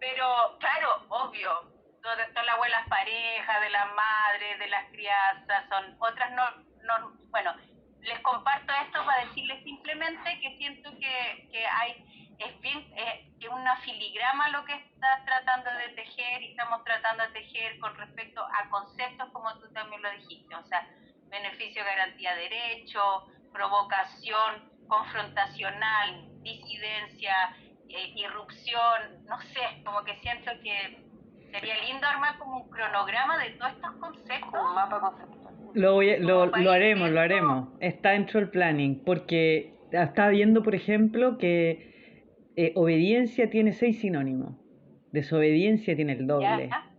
pero claro, obvio, todas las abuelas parejas, de las madres, de las crianzas, son otras bueno, les comparto esto para decirles simplemente que siento que hay, es bien, que una filigrama lo que estás tratando de tejer y estamos tratando de tejer con respecto a conceptos como tú también lo dijiste, o sea, beneficio, garantía, derecho, provocación, confrontacional, disidencia, irrupción, no sé, como que siento que sería lindo armar como un cronograma de todos estos conceptos. Un mapa conceptual. Lo haremos, lo haremos. Está dentro del planning, porque estaba viendo, por ejemplo, que obediencia tiene 6 sinónimos, desobediencia tiene el doble. ¿Ya?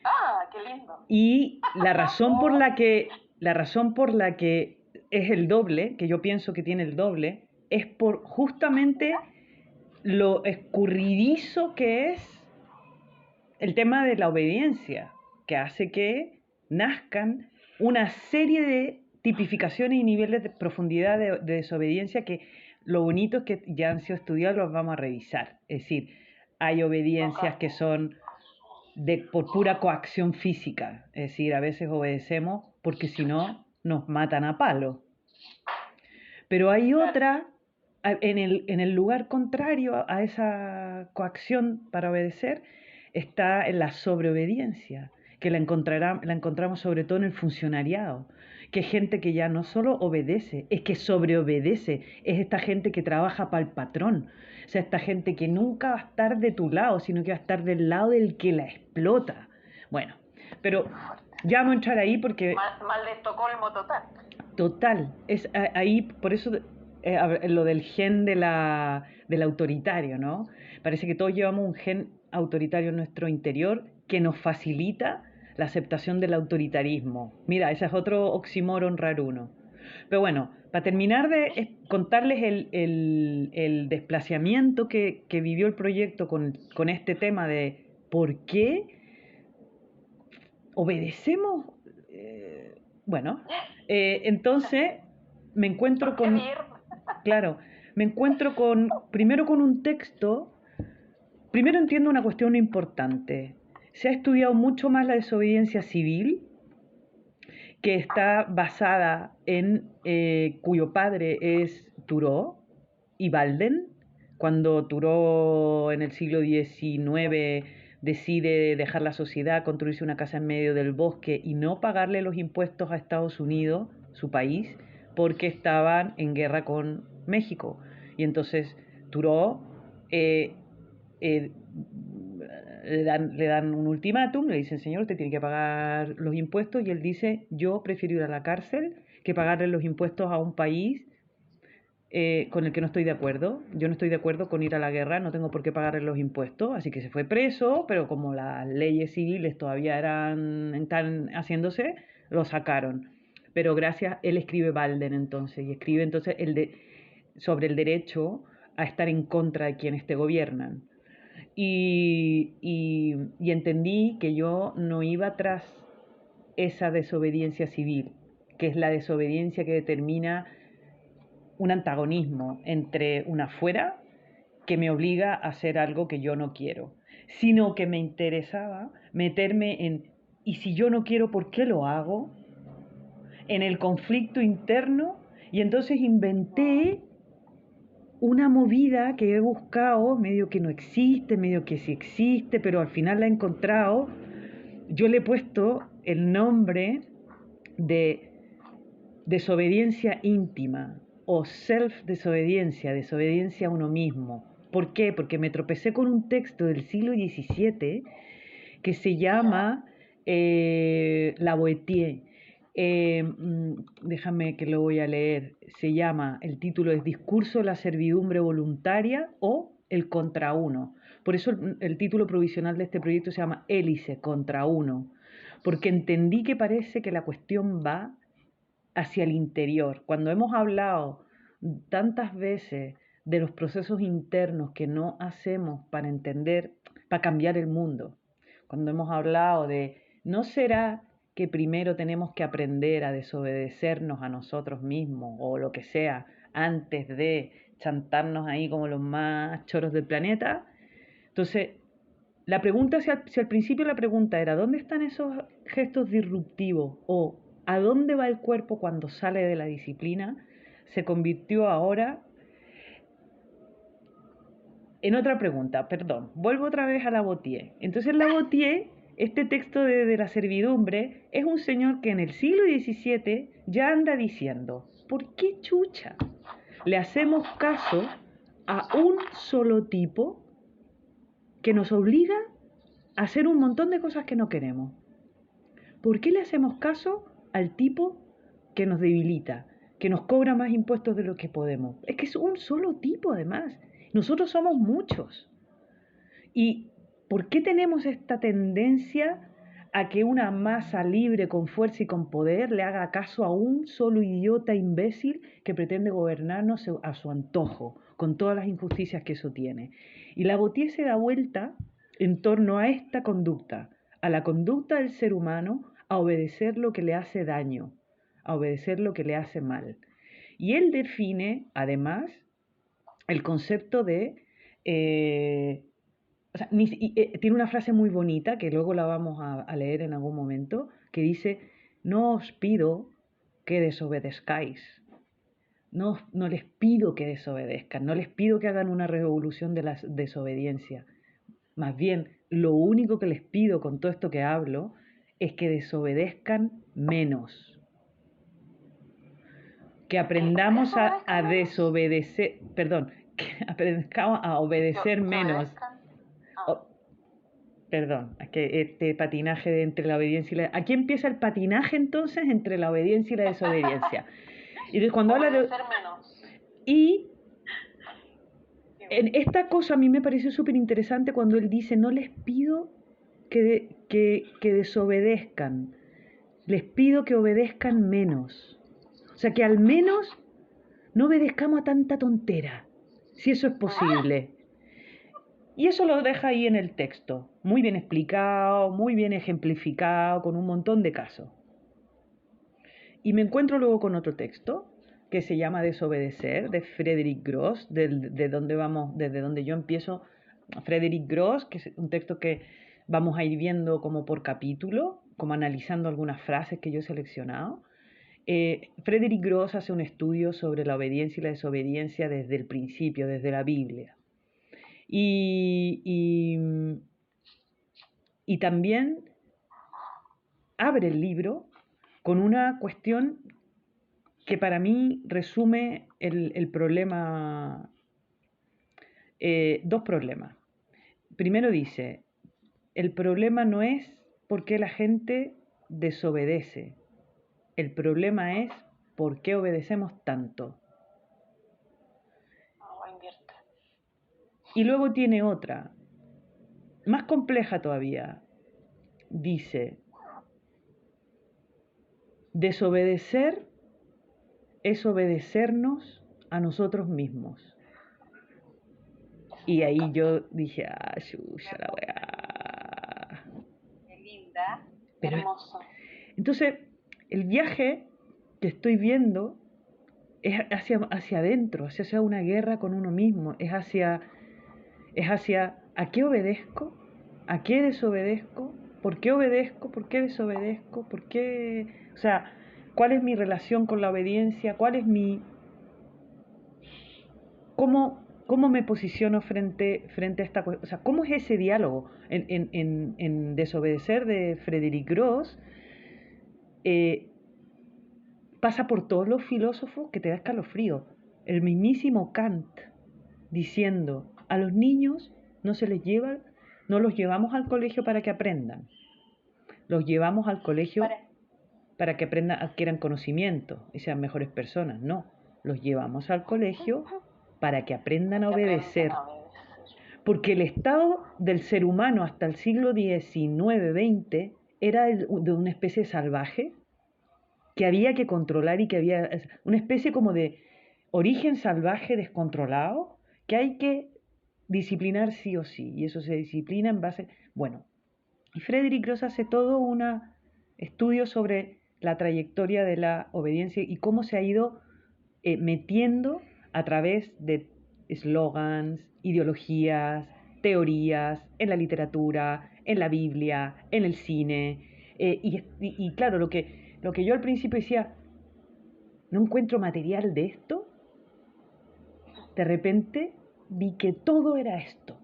Ah, qué lindo. Y la razón por la que es el doble, que yo pienso que tiene el doble, es por justamente lo escurridizo que es el tema de la obediencia, que hace que nazcan una serie de tipificaciones y niveles de profundidad de desobediencia que lo bonito es que ya han sido estudiados, los vamos a revisar. Es decir, hay obediencias que son por pura coacción física, es decir, a veces obedecemos porque si no nos matan a palo. Pero hay otra en el lugar contrario a esa coacción para obedecer, está en la sobreobediencia, que la encontramos sobre todo en el funcionariado, que es gente que ya no solo obedece, es que sobreobedece, es esta gente que trabaja para el patrón, o sea, esta gente que nunca va a estar de tu lado, sino que va a estar del lado del que la explota. Bueno, pero ya vamos a entrar ahí porque... Mal de Estocolmo total. Total, es ahí, por eso lo del gen del autoritario, ¿no? Parece que todos llevamos un gen autoritario en nuestro interior que nos facilita la aceptación del autoritarismo. Mira, ese es otro oxímoron raruno. Pero bueno, para terminar de contarles el desplazamiento que vivió el proyecto con este tema de por qué obedecemos. Bueno, entonces me encuentro con, claro, me encuentro primero con un texto, primero entiendo una cuestión importante. Se ha estudiado mucho más la desobediencia civil, que está basada cuyo padre es Thoreau y Walden, cuando Thoreau en el siglo XIX decide dejar la sociedad, construirse una casa en medio del bosque y no pagarle los impuestos a Estados Unidos, su país, porque estaban en guerra con México. Y entonces Thoreau eh, eh, le dan un ultimátum, le dicen, señor, usted tiene que pagar los impuestos, y él dice, yo prefiero ir a la cárcel que pagarle los impuestos a un país con el que no estoy de acuerdo. Yo no estoy de acuerdo con ir a la guerra, no tengo por qué pagarle los impuestos, así que se fue preso, pero como las leyes civiles todavía están haciéndose, lo sacaron. Pero gracias, él escribe Walden entonces, y escribe entonces sobre el derecho a estar en contra de quienes te gobiernan. Y entendí que yo no iba tras esa desobediencia civil, que es la desobediencia que determina un antagonismo entre una fuera que me obliga a hacer algo que yo no quiero, sino que me interesaba meterme ¿y si yo no quiero, por qué lo hago? En el conflicto interno, y entonces inventé una movida que he buscado, medio que no existe, medio que sí existe, pero al final la he encontrado. Yo le he puesto el nombre de desobediencia íntima o self-desobediencia, desobediencia a uno mismo. ¿Por qué? Porque me tropecé con un texto del siglo XVII que se llama La Boétie. Déjame que lo voy a leer. Se llama, el título es Discurso de la servidumbre voluntaria o El contra uno. Por eso el título provisional de este proyecto se llama Hélice contra uno, porque entendí que parece que la cuestión va hacia el interior. Cuando hemos hablado tantas veces de los procesos internos que no hacemos para entender, para cambiar el mundo, cuando hemos hablado de, ¿no será que primero tenemos que aprender a desobedecernos a nosotros mismos o lo que sea antes de chantarnos ahí como los más choros del planeta? Entonces, La pregunta, si al principio la pregunta era, ¿dónde están esos gestos disruptivos? O ¿a dónde va el cuerpo cuando sale de la disciplina? Se convirtió ahora en otra pregunta, perdón. Vuelvo otra vez a Lavoisier. Entonces Lavoisier, este texto de la servidumbre, es un señor que en el siglo XVII ya anda diciendo, ¿por qué chucha le hacemos caso a un solo tipo que nos obliga a hacer un montón de cosas que no queremos? ¿Por qué le hacemos caso al tipo que nos debilita, que nos cobra más impuestos de lo que podemos? Es que es un solo tipo además. Nosotros somos muchos. ¿Y por qué tenemos esta tendencia a que una masa libre con fuerza y con poder le haga caso a un solo idiota imbécil que pretende gobernarnos a su antojo, con todas las injusticias que eso tiene? Y Lavoisier se da vuelta en torno a esta conducta, a la conducta del ser humano, a obedecer lo que le hace daño, a obedecer lo que le hace mal. Y él define, además, el concepto de... o sea, tiene una frase muy bonita que luego la vamos a leer en algún momento, que dice, no os pido que desobedezcáis. No, no les pido que desobedezcan, no les pido que hagan una revolución de la desobediencia. Más bien, lo único que les pido con todo esto que hablo es que desobedezcan menos. Que aprendamos a desobedecer, perdón, que aprendamos a obedecer menos. Perdón, es que este patinaje entre la obediencia y la... Aquí empieza el patinaje entonces entre la obediencia y la desobediencia. Y entonces cuando habla de... Y en esta cosa a mí me pareció súper interesante cuando él dice, no les pido que desobedezcan, les pido que obedezcan menos. O sea, que al menos no obedezcamos a tanta tontera, si eso es posible. Y eso lo deja ahí en el texto, muy bien explicado, muy bien ejemplificado, con un montón de casos. Y me encuentro luego con otro texto que se llama Desobedecer, de Frederick Gross, desde donde yo empiezo. Frederick Gross, que es un texto que vamos a ir viendo como por capítulo, como analizando algunas frases que yo he seleccionado. Frederick Gross hace un estudio sobre la obediencia y la desobediencia desde el principio, desde la Biblia. Y también abre el libro con una cuestión que para mí resume el problema, dos problemas. Primero dice, el problema no es por qué la gente desobedece, el problema es por qué obedecemos tanto. Y luego tiene otra, más compleja todavía. Dice, desobedecer es obedecernos a nosotros mismos. Y ahí yo dije, chucha la weá. Qué linda, Pero, hermoso. Entonces, el viaje que estoy viendo es hacia adentro, hacia una guerra con uno mismo, es hacia ¿a qué obedezco? ¿A qué desobedezco? ¿Por qué obedezco? ¿Por qué desobedezco? ¿Por qué? O sea, ¿cuál es mi relación con la obediencia? ¿Cuál es ¿Cómo me posiciono frente a esta cuestión? O sea, ¿cómo es ese diálogo? En Desobedecer de Frederick Gross, pasa por todos los filósofos que te da escalofrío. El mismísimo Kant diciendo, a los niños no los llevamos al colegio para que aprendan. Los llevamos al colegio para que adquieran conocimiento y sean mejores personas. No, los llevamos al colegio para que aprendan a obedecer. Porque el estado del ser humano hasta el siglo XIX-XX era de una especie salvaje que había que controlar y que había una especie como de origen salvaje descontrolado que hay que disciplinar sí o sí. Y eso se disciplina en base... Bueno, y Frederick Gross hace todo un estudio sobre la trayectoria de la obediencia y cómo se ha ido metiendo a través de eslogans, ideologías, teorías, en la literatura, en la Biblia, en el cine. Y claro, lo que yo al principio decía, no encuentro material de esto, de repente vi que todo era esto.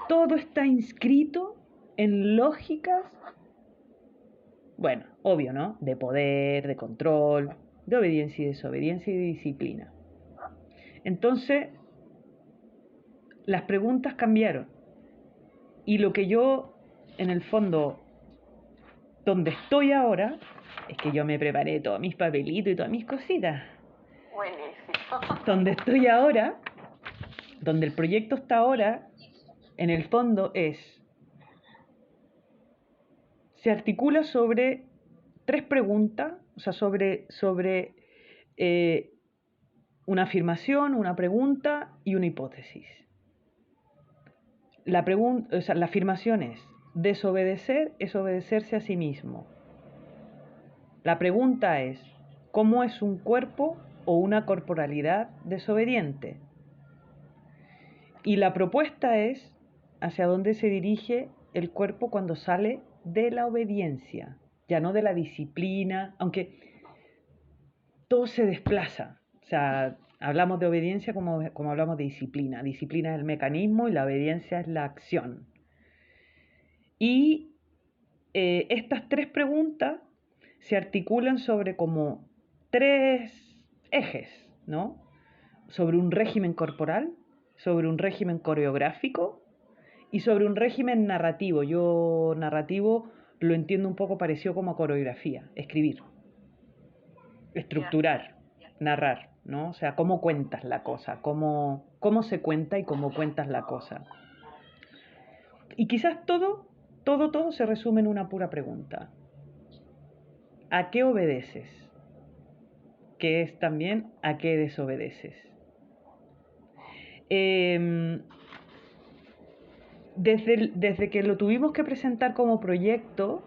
Todo está inscrito en lógicas, bueno, obvio, ¿no? De poder, de control, de obediencia y desobediencia y de disciplina. Entonces, las preguntas cambiaron. Y lo que yo, en el fondo, donde estoy ahora, es que yo me preparé todos mis papelitos y todas mis cositas. Buenísimo. Donde estoy ahora, donde el proyecto está ahora, en el fondo se articula sobre 3 preguntas, o sea, sobre una afirmación, una pregunta y una hipótesis. La afirmación es, desobedecer es obedecerse a sí mismo. La pregunta es, ¿cómo es un cuerpo o una corporalidad desobediente? Y la propuesta es, ¿hacia dónde se dirige el cuerpo cuando sale de la obediencia? Ya no de la disciplina, aunque todo se desplaza. O sea, hablamos de obediencia como hablamos de disciplina. Disciplina es el mecanismo y la obediencia es la acción. Y estas 3 preguntas se articulan sobre como 3 ejes, ¿no? Sobre un régimen corporal, sobre un régimen coreográfico y sobre un régimen narrativo. Yo narrativo lo entiendo un poco parecido como a coreografía, escribir, estructurar, narrar, ¿no? O sea, cómo cuentas la cosa, cómo se cuenta y cómo cuentas la cosa. Y quizás todo se resume en una pura pregunta. ¿A qué obedeces? Que es también a qué desobedeces. Desde que lo tuvimos que presentar como proyecto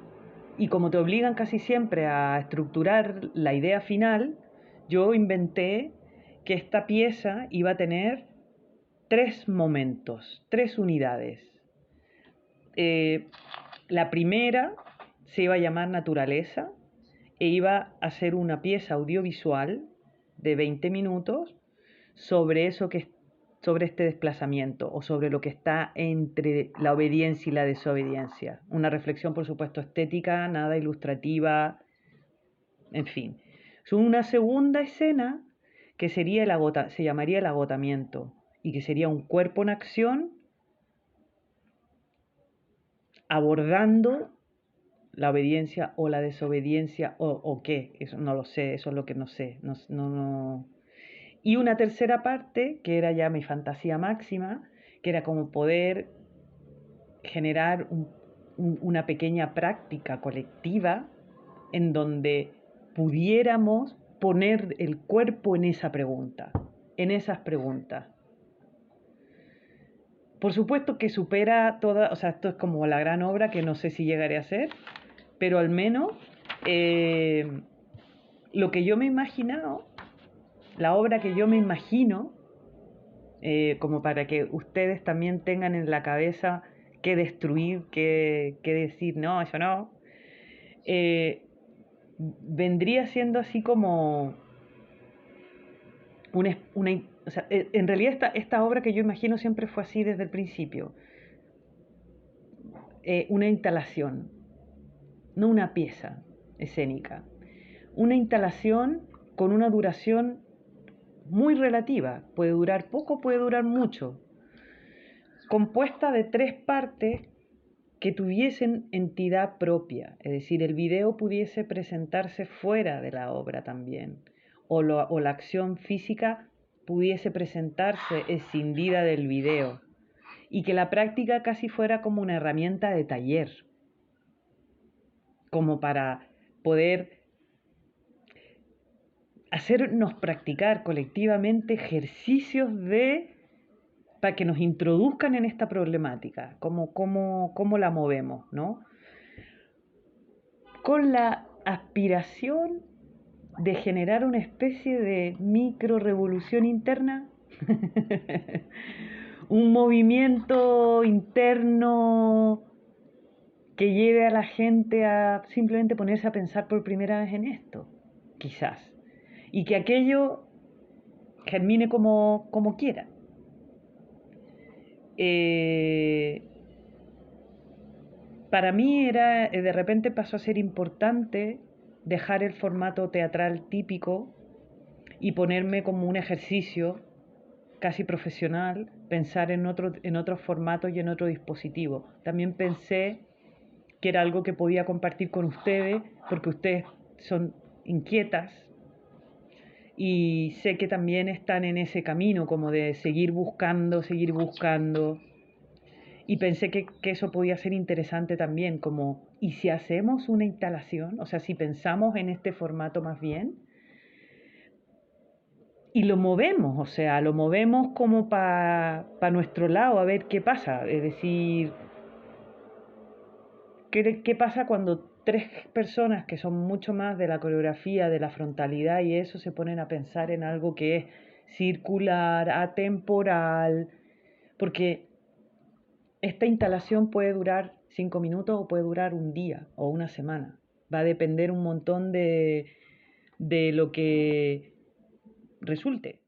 y como te obligan casi siempre a estructurar la idea final, yo inventé que esta pieza iba a tener 3 momentos, 3 unidades. La primera se iba a llamar Naturaleza e iba a ser una pieza audiovisual de 20 minutos sobre sobre este desplazamiento o sobre lo que está entre la obediencia y la desobediencia. Una reflexión, por supuesto, estética, nada ilustrativa, en fin. Una segunda escena que sería se llamaría el agotamiento y que sería un cuerpo en acción abordando la obediencia o la desobediencia o qué, eso no lo sé, eso es lo que no sé. No. Y una tercera parte, que era ya mi fantasía máxima, que era como poder generar una pequeña práctica colectiva en donde pudiéramos poner el cuerpo en esa pregunta, en esas preguntas. Por supuesto que supera toda, o sea, esto es como la gran obra que no sé si llegaré a hacer, pero al menos lo que yo me he imaginado, la obra que yo me imagino, como para que ustedes también tengan en la cabeza qué destruir, qué decir, no, eso no, vendría siendo así como o sea, en realidad esta obra que yo imagino siempre fue así desde el principio, una instalación, no una pieza escénica, una instalación con una duración muy relativa, puede durar poco, puede durar mucho, compuesta de 3 partes que tuviesen entidad propia, es decir, el video pudiese presentarse fuera de la obra también, o la acción física pudiese presentarse escindida del video, y que la práctica casi fuera como una herramienta de taller, como para poder hacernos practicar colectivamente ejercicios para que nos introduzcan en esta problemática, cómo la movemos, ¿no? Con la aspiración de generar una especie de micro revolución interna, un movimiento interno que lleve a la gente a simplemente ponerse a pensar por primera vez en esto, quizás, y que aquello germine como quiera. Para mí era, de repente pasó a ser importante dejar el formato teatral típico y ponerme como un ejercicio casi profesional, pensar en otros formatos y en otro dispositivo. También pensé que era algo que podía compartir con ustedes, porque ustedes son inquietas y sé que también están en ese camino como de seguir buscando, y pensé que eso podía ser interesante también, como, ¿y si hacemos una instalación? O sea, si pensamos en este formato más bien, y lo movemos, o sea, lo movemos como para nuestro lado, a ver qué pasa. Es decir, ¿qué pasa cuando tres personas que son mucho más de la coreografía, de la frontalidad y eso se ponen a pensar en algo que es circular, atemporal? Porque esta instalación puede durar 5 minutos o puede durar un día o una semana. Va a depender un montón de lo que resulte.